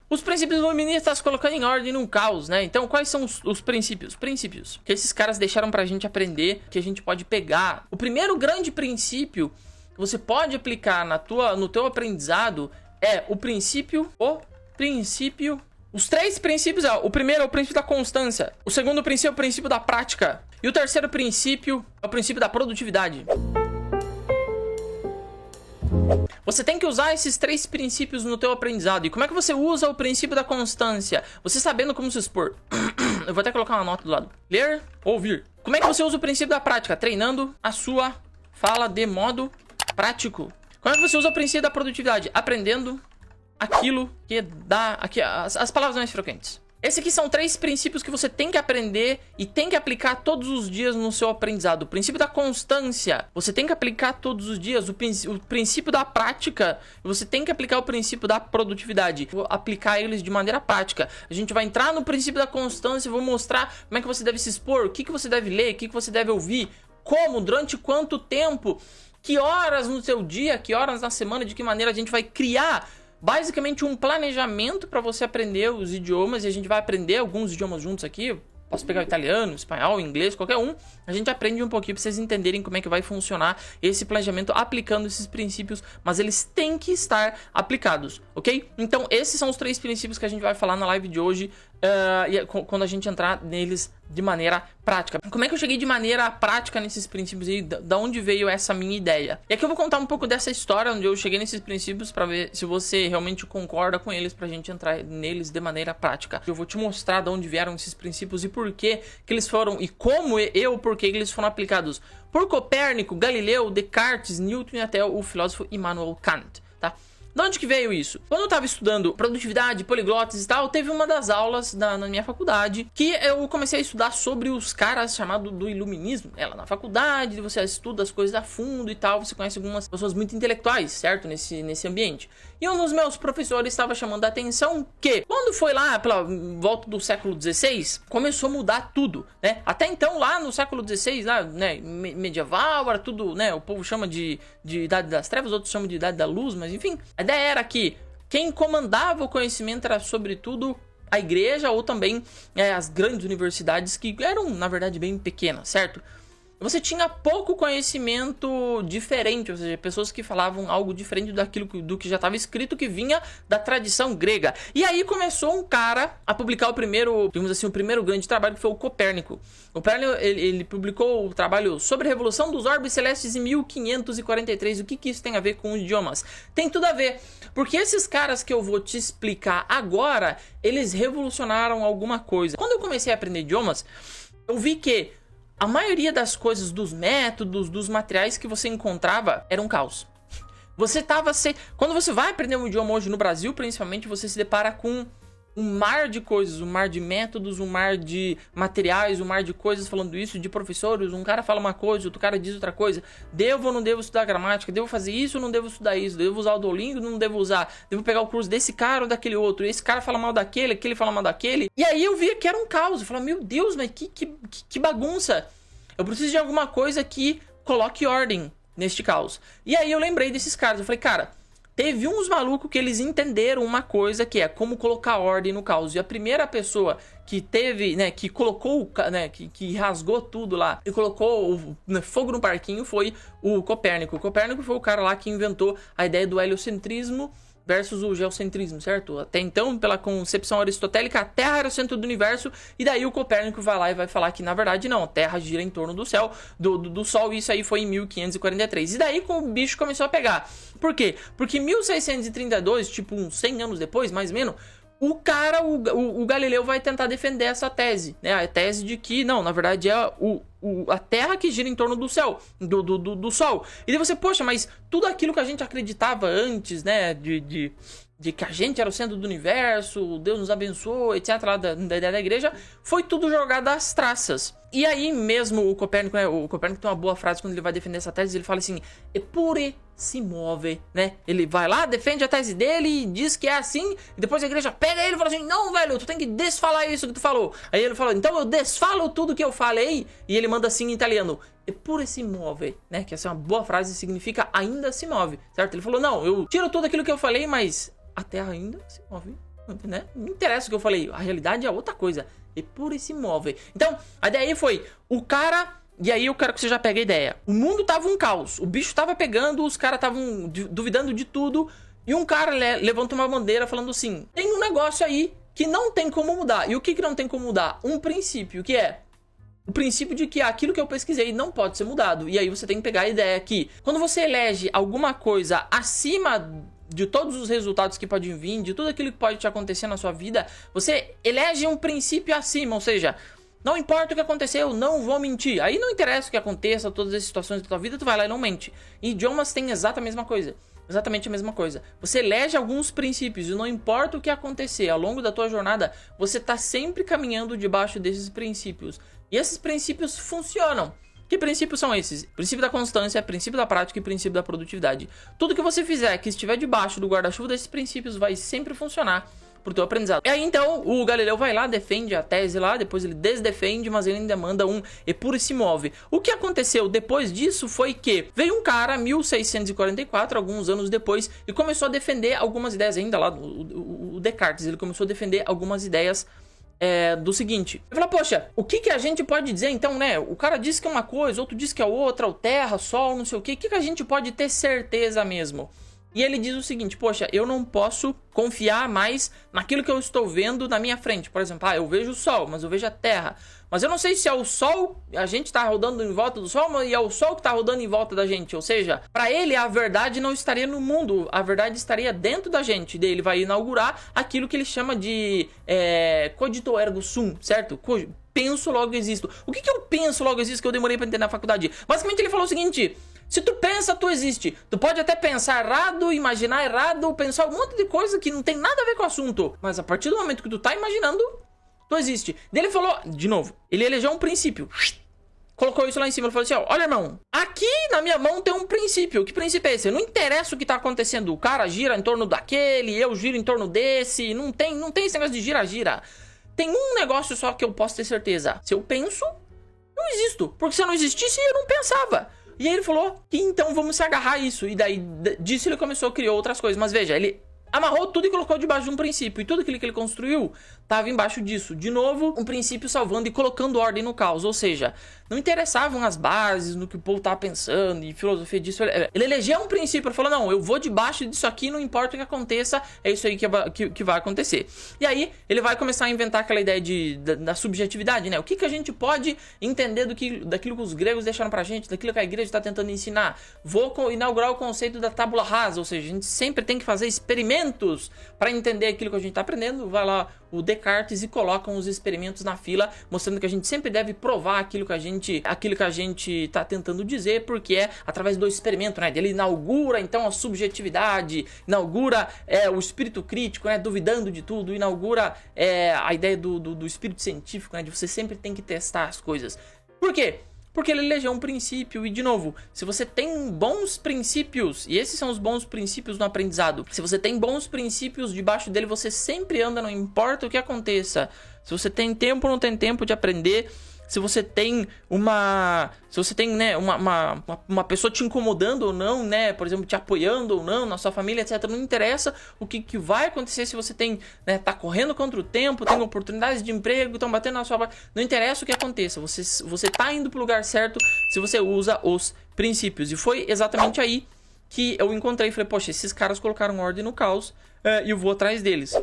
Os princípios iluministas colocando em ordem num caos, né? Então, quais são os princípios? Princípios que esses caras deixaram pra gente aprender, que a gente pode pegar. O primeiro grande princípio que você pode aplicar no teu aprendizado é o princípio... Os 3 princípios, o primeiro é o princípio da constância. O segundo princípio é o princípio da prática. E o terceiro princípio é o princípio da produtividade. Você tem que usar esses 3 princípios no teu aprendizado. E como é que você usa o princípio da constância? Você sabendo como se expor. Eu vou até colocar uma nota do lado. Ler, ouvir. Como é que você usa o princípio da prática? Treinando a sua fala de modo prático. Como é que você usa o princípio da produtividade? Aprendendo aquilo que dá... as palavras mais frequentes. Esses aqui são 3 princípios que você tem que aprender e tem que aplicar todos os dias no seu aprendizado. O princípio da constância, você tem que aplicar todos os dias. O princípio da prática, você tem que aplicar o princípio da produtividade. Vou aplicar eles de maneira prática. A gente vai entrar no princípio da constância e vou mostrar como é que você deve se expor, o que você deve ler, o que você deve ouvir, como, durante quanto tempo, que horas no seu dia, que horas na semana, de que maneira a gente vai criar basicamente um planejamento para você aprender os idiomas. E a gente vai aprender alguns idiomas juntos aqui. Posso pegar o italiano, espanhol, inglês, qualquer um. A gente aprende um pouquinho para vocês entenderem como é que vai funcionar esse planejamento aplicando esses princípios. Mas eles têm que estar aplicados, ok? Então esses são os 3 princípios que a gente vai falar na live de hoje. Quando a gente entrar neles de maneira prática. Como é que eu cheguei de maneira prática nesses princípios e da onde veio essa minha ideia? E aqui eu vou contar um pouco dessa história onde eu cheguei nesses princípios para ver se você realmente concorda com eles, pra gente entrar neles de maneira prática. Eu vou te mostrar de onde vieram esses princípios e por que eles foram, e como por que eles foram aplicados por Copérnico, Galileu, Descartes, Newton e até o filósofo Immanuel Kant, tá? De onde que veio isso? Quando eu tava estudando produtividade, poliglotas e tal, teve uma das aulas na minha faculdade que eu comecei a estudar sobre os caras chamados do iluminismo. Ela na faculdade, você estuda as coisas a fundo e tal, você conhece algumas pessoas muito intelectuais, certo? Nesse ambiente. E um dos meus professores estava chamando a atenção que, quando foi lá pela volta do século XVI, começou a mudar tudo, né? Até então, lá no século XVI, lá, né, medieval, era tudo, né? O povo chama de Idade das Trevas, outros chamam de Idade da Luz, mas enfim. A ideia era que quem comandava o conhecimento era, sobretudo, a igreja ou também as grandes universidades, que eram, na verdade, bem pequenas, certo? Você tinha pouco conhecimento diferente, ou seja, pessoas que falavam algo diferente do que já estava escrito, que vinha da tradição grega. E aí começou um cara a publicar o primeiro grande trabalho, que foi o Copérnico. O Copérnico, ele publicou o trabalho sobre a revolução dos orbes celestes em 1543. O que isso tem a ver com idiomas? Tem tudo a ver, porque esses caras que eu vou te explicar agora, eles revolucionaram alguma coisa. Quando eu comecei a aprender idiomas, eu vi que a maioria das coisas, dos métodos, dos materiais que você encontrava era um caos. Quando você vai aprender um idioma hoje no Brasil, principalmente, você se depara com um mar de coisas, um mar de métodos, um mar de materiais, um mar de coisas falando isso, de professores. Um cara fala uma coisa, outro cara diz outra coisa. Devo ou não devo estudar gramática? Devo fazer isso ou não devo estudar isso? Devo usar o Duolingo ou não devo usar? Devo pegar o curso desse cara ou daquele outro? Esse cara fala mal daquele, aquele fala mal daquele. E aí eu via que era um caos. Eu falava, meu Deus, mas que bagunça. Eu preciso de alguma coisa que coloque ordem neste caos. E aí eu lembrei desses caras. Eu falei, cara, teve uns malucos que eles entenderam uma coisa que é como colocar ordem no caos. E a primeira pessoa que teve, né, que colocou, né, que rasgou tudo lá e colocou fogo no parquinho foi o Copérnico. O Copérnico foi o cara lá que inventou a ideia do heliocentrismo versus o geocentrismo, certo? Até então, pela concepção aristotélica, a Terra era o centro do universo, e daí o Copérnico vai lá e vai falar que, na verdade, não, a Terra gira em torno do céu, do Sol, e isso aí foi em 1543. E daí o bicho começou a pegar. Por quê? Porque em 1632, tipo uns 100 anos depois, mais ou menos, o Galileu vai tentar defender essa tese, né? A tese de que, não, na verdade é a Terra que gira em torno do céu, do Sol. E daí você, poxa, mas tudo aquilo que a gente acreditava antes, né? De que a gente era o centro do universo, Deus nos abençoou, etc., lá da ideia da igreja, foi tudo jogado às traças. E aí mesmo o Copérnico, né? O Copérnico tem uma boa frase quando ele vai defender essa tese, ele fala assim, eppure si move, né? Ele vai lá, defende a tese dele e diz que é assim, e depois a igreja pega ele e fala assim, não, velho, tu tem que desfalar isso que tu falou. Aí ele fala, então eu desfalo tudo que eu falei, e ele manda assim em italiano, eppure si move, né? Que essa é uma boa frase, significa ainda se move, certo? Ele falou, não, eu tiro tudo aquilo que eu falei, mas a Terra ainda se move. né? Não interessa o que eu falei, a realidade é outra coisa. E por esse imóvel. Então, a ideia aí foi, o cara... E aí eu quero que você já pegue a ideia. O mundo tava um caos, o bicho tava pegando, os caras estavam duvidando de tudo. E um cara levantou uma bandeira falando assim, tem um negócio aí que não tem como mudar. E o que não tem como mudar? Um princípio, que é o princípio de que aquilo que eu pesquisei não pode ser mudado. E aí você tem que pegar a ideia que quando você elege alguma coisa acima de todos os resultados que podem vir, de tudo aquilo que pode te acontecer na sua vida, você elege um princípio acima, ou seja, não importa o que aconteceu, não vou mentir. Aí não interessa o que aconteça, todas as situações da tua vida, tu vai lá e não mente. E idiomas tem exatamente a mesma coisa. Exatamente a mesma coisa. Você elege alguns princípios e não importa o que acontecer ao longo da tua jornada, você tá sempre caminhando debaixo desses princípios. E esses princípios funcionam. Que princípios são esses? Princípio da constância, princípio da prática e princípio da produtividade. Tudo que você fizer que estiver debaixo do guarda-chuva desses princípios vai sempre funcionar pro teu aprendizado. E aí então o Galileu vai lá, defende a tese lá, depois ele desdefende, mas ele ainda manda um e por se move. O que aconteceu depois disso foi que veio um cara, 1644, alguns anos depois, e começou a defender algumas ideias ainda lá, o Descartes, ele começou a defender algumas ideias do seguinte. Ele falou, poxa, o que a gente pode dizer então, né? O cara disse que é uma coisa, outro disse que é outra, o terra, sol, não sei o que a gente pode ter certeza mesmo? E ele diz o seguinte, poxa, eu não posso confiar mais naquilo que eu estou vendo na minha frente. Por exemplo, eu vejo o sol, mas eu vejo a terra. Mas eu não sei se é o sol, a gente está rodando em volta do sol, e é o sol que está rodando em volta da gente. Ou seja, para ele a verdade não estaria no mundo, a verdade estaria dentro da gente. Daí ele vai inaugurar aquilo que ele chama de cogito ergo sum, certo? Penso, logo existo. O que eu penso, logo existo, que eu demorei para entender na faculdade? Basicamente ele falou o seguinte... Se tu pensa, tu existe. Tu pode até pensar errado, imaginar errado, pensar um monte de coisa que não tem nada a ver com o assunto. Mas a partir do momento que tu tá imaginando, tu existe. Daí ele falou, de novo, ele elegeu um princípio. Colocou isso lá em cima, ele falou assim, olha irmão, aqui na minha mão tem um princípio. Que princípio é esse? Não interessa o que tá acontecendo. O cara gira em torno daquele, eu giro em torno desse. Não tem esse negócio de gira-gira. Tem um negócio só que eu posso ter certeza. Se eu penso, eu existo. Porque se eu não existisse, eu não pensava. E aí ele falou que então vamos se agarrar a isso. E daí disso ele começou a criar outras coisas. Mas veja, ele amarrou tudo e colocou debaixo de um princípio. E tudo aquilo que ele construiu estava embaixo disso. De novo, um princípio salvando e colocando ordem no caos. Ou seja, não interessavam as bases, no que o povo estava pensando e filosofia disso. Ele elegeu um princípio, ele falou, não, eu vou debaixo disso aqui, não importa o que aconteça, é isso aí que vai acontecer. E aí, ele vai começar a inventar aquela ideia da subjetividade, né? O que a gente pode entender daquilo que os gregos deixaram pra gente, daquilo que a igreja está tentando ensinar. Vou inaugurar o conceito da tábula rasa, ou seja, a gente sempre tem que fazer experimentos para entender aquilo que a gente está aprendendo. Vai lá o Descartes e colocam os experimentos na fila, mostrando que a gente sempre deve provar aquilo que a gente tá tentando dizer, porque é através do experimento, né? Ele inaugura então a subjetividade, inaugura o espírito crítico, né? Duvidando de tudo, inaugura a ideia do espírito científico, né? De você sempre tem que testar as coisas. Por quê? Porque ele elegeu um princípio e, de novo, se você tem bons princípios, e esses são os bons princípios no aprendizado, se você tem bons princípios debaixo dele, você sempre anda, não importa o que aconteça. Se você tem tempo ou não tem tempo de aprender, se você tem né, uma pessoa te incomodando ou não, né, por exemplo, te apoiando ou não na sua família, etc. Não interessa o que vai acontecer se você tem, né, tá correndo contra o tempo, tem oportunidades de emprego, estão batendo na sua... Não interessa o que aconteça, você tá indo pro lugar certo se você usa os princípios. E foi exatamente aí que eu encontrei e falei, poxa, esses caras colocaram ordem no caos e eu vou atrás deles.